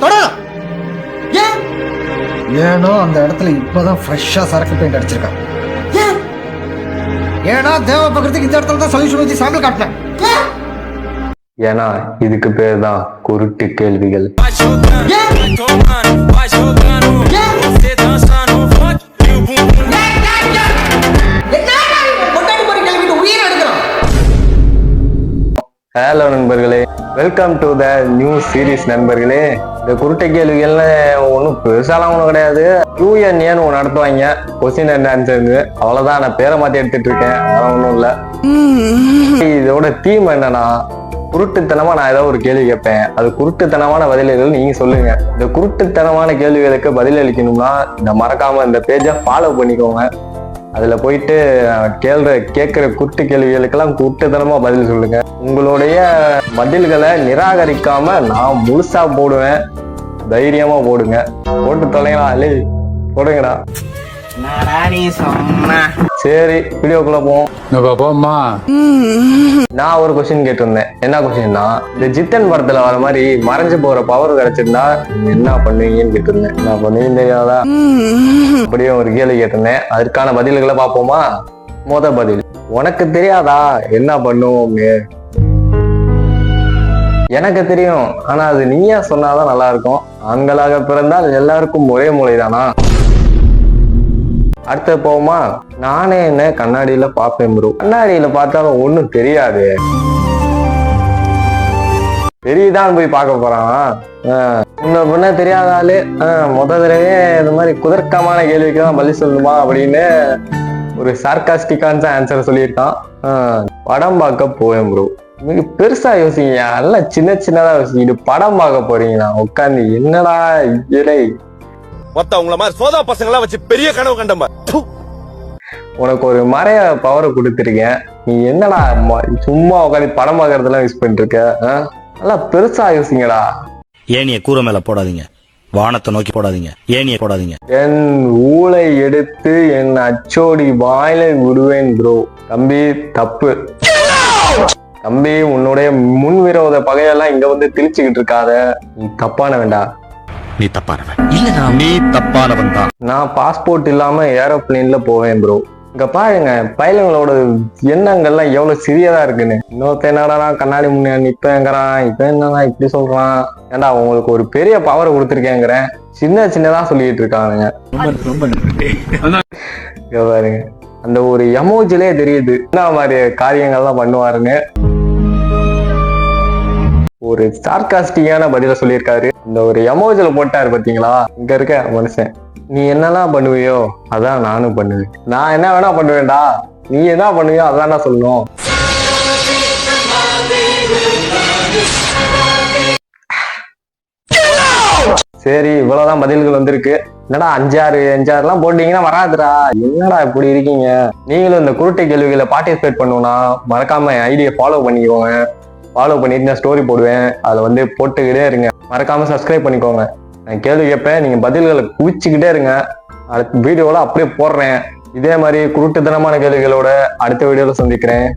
தொடரும். ஏன்? ஏனோ அந்த இடத்துல இப்பதான் ஃப்ரெஷ்ஷா சரக்கு பெயிண்ட் அடிச்சிருக்கான். ஏன்? ஏன்னா தேவ பக்கத்துக்கு இந்த இடத்துல தான் சொல்யூஷன் வச்சு சாம்பிள் காட்டினேன். ஏன்னா இதுக்கு பேர் தான் குருட்டு கேள்விகள். ஹலோ நண்பர்களே, welcome to the new series நண்பர்களே. இந்த குருட்டை கேள்விகள்னு ஒன்றும் பெருசாலாம் ஒன்றும் கிடையாது. QNAன்னு ஒன்று நடத்துவாங்க, கொஸ்டின் அண்ட் ஆன்சர்னு. அவ்வளோதான், நான் பேரை மாற்றி எடுத்துட்டு இருக்கேன், அதெல்லாம் ஒன்றும் இல்லை. இதோட தீம் என்னன்னா, குருட்டுத்தனமா நான் ஏதாவது ஒரு கேள்வி கேட்பேன், அது குருட்டுத்தனமான பதில்கள் நீங்க சொல்லுங்க. இந்த குருட்டுத்தனமான கேள்விகளுக்கு பதில் அளிக்கணும்னா இந்த மறக்காம இந்த பேஜை ஃபாலோ பண்ணிக்கோங்க. அதுல போயிட்டு கேட்கிற குருட்டு கேள்விகளுக்கெல்லாம் குருட்டுத்தனமா பதில் சொல்லுங்க. உங்களுடைய பதில்களை நிராகரிக்காம நான் முழுசா போடுவேன், தைரியமா போடுங்க. போட்டு தொலைங்களா, இல்லை போடுங்கடா. சரி, வீடியோக்குள்ள போவோம். நான் ஒரு கொஸ்டின் கேட்டிருந்தேன். என்ன கொஸ்டின்னா, இந்த ஜித்தன் படத்துல வர மாதிரி மறைஞ்சு போற பவர் கிடைச்சிருந்தா என்ன பண்ணுவீங்கன்னு கேட்டிருந்தேன். என்ன பண்ணுவீங்கன்னு தெரியாதா? அப்படியே ஒரு கேள்வி கேட்டிருந்தேன், அதற்கான பதில்களை பார்ப்போமா? பதில், உனக்கு தெரியாதா என்ன பண்ணுவோம்னு? எனக்கு தெரியும், ஆனா அது நீயா சொன்னாதான் நல்லா இருக்கும். ஆண்களாக பிறந்தால் எல்லாருக்கும் ஒரே மூளை தானா? அடுத்து போவோமா? நானே என்ன கண்ணாடியில பாப்பேன் ப்ரோ. கண்ணாடியில பார்த்தாலும் ஒண்ணும் தெரியாது, தெரியுதான் போய் பார்க்க போறான். முன்ன தெரியாதாலே முதலே இந்த மாதிரி குதர்க்கமான கேள்விக்கு தான் பதில் சொல்லணுமா அப்படின்னு ஒரு சார்காஸ்டிக்கான ஆன்சர் சொல்லியிருக்கான். படம் பார்க்க போவேன் ப்ரோ. மிக பெருசா யோசிங்க, நல்லா சின்ன சின்னதா யோசிக்கிட்டு படம் பார்க்க போறீங்களா? உட்காந்து என்னடா இலை உங்கள மாதிரி சோதா பசங்களா வச்சு பெரிய கனவு கண்டமா. உனக்கு ஒரு மறைய பவரை கொடுத்துருக்கேன், நீ என்னடா சும்மா உட்காந்து படம் பார்க்கறதெல்லாம் யூஸ் பண்ணிட்டு இருக்க? நல்லா பெருசா யோசிங்கடா. ஏனிய கூரை மேல போடாதீங்க, வானத்தை நோக்கி போடாதீங்க, ஏனிய போடாதீங்க. என் ஊளை எடுத்து என் அச்சோடி வாயில விடுவேன் ப்ரோ. தம்பி தப்பு தம்பி, உன்னுடைய முன்விரோத பகையெல்லாம் இங்க வந்து திணிச்சுக்கிட்டு இருக்காத. நீ தப்பான வேண்டா. நீ தப்பானவன் இல்ல, நீ தப்பானவன் தான். நான் பாஸ்போர்ட் இல்லாம ஏரோப்ளேன்ல போவேன் ப்ரோ. இங்க பாருங்க, பைலங்களோட எண்ணங்கள்லாம் எவ்வளவு சிறியதா இருக்குன்னு. இன்னொருத்த என்னடா கண்ணாடி முன்னே நிப்பேங்கிறான், இப்ப என்னன்னா இப்படி சொல்றான். ஏண்டா உங்களுக்கு ஒரு பெரிய பவரை கொடுத்துருக்கேங்கிறேன், சின்ன சின்னதா சொல்லிட்டு இருக்கானுங்க. பாருங்க, அந்த ஒரு எமோஜிலே தெரியுது என்ன மாதிரி காரியங்கள்லாம் பண்ணுவாருன்னு. ஒரு சார்காஸ்டிக்கான பதில சொல்லியிருக்காரு. இந்த ஒரு எமோஜில போட்டாரு பாத்தீங்களா? இங்க இருக்க மனுஷன், நீ என்னெல்லாம் பண்ணுவியோ அதான் நானும் பண்ணுவேன். நான் என்ன வேணா பண்ணுவேன்டா, நீ என்ன பண்ணுவியோ அதான் நான் சொல்லணும். சரி, இவ்வளவுதான் பதில்கள் வந்திருக்கு. என்னடா அஞ்சாறுலாம் போட்டீங்கன்னா வராதுடா, என்னடா இப்படி இருக்கீங்க? நீங்களும் இந்த குருட்டை கேள்விகளை பார்ட்டிசிபேட் பண்ணுவோம்னா மறக்காம ஐடியை ஃபாலோ பண்ணிக்கோங்க. ஃபாலோ பண்ணிட்டு நான் ஸ்டோரி போடுவேன், அதில் வந்து போட்டுக்கிட்டே இருங்க. மறக்காம சப்ஸ்கிரைப் பண்ணிக்கோங்க. நான் கேள்வி கேட்பேன், நீங்க பதில்களை குவிச்சுக்கிட்டே இருங்க. அடுத்த வீடியோல அப்படியே போடுறேன். இதே மாதிரி குருட்டுத்தனமான கேள்விகளோட அடுத்த வீடியோல சந்திக்கிறேன்.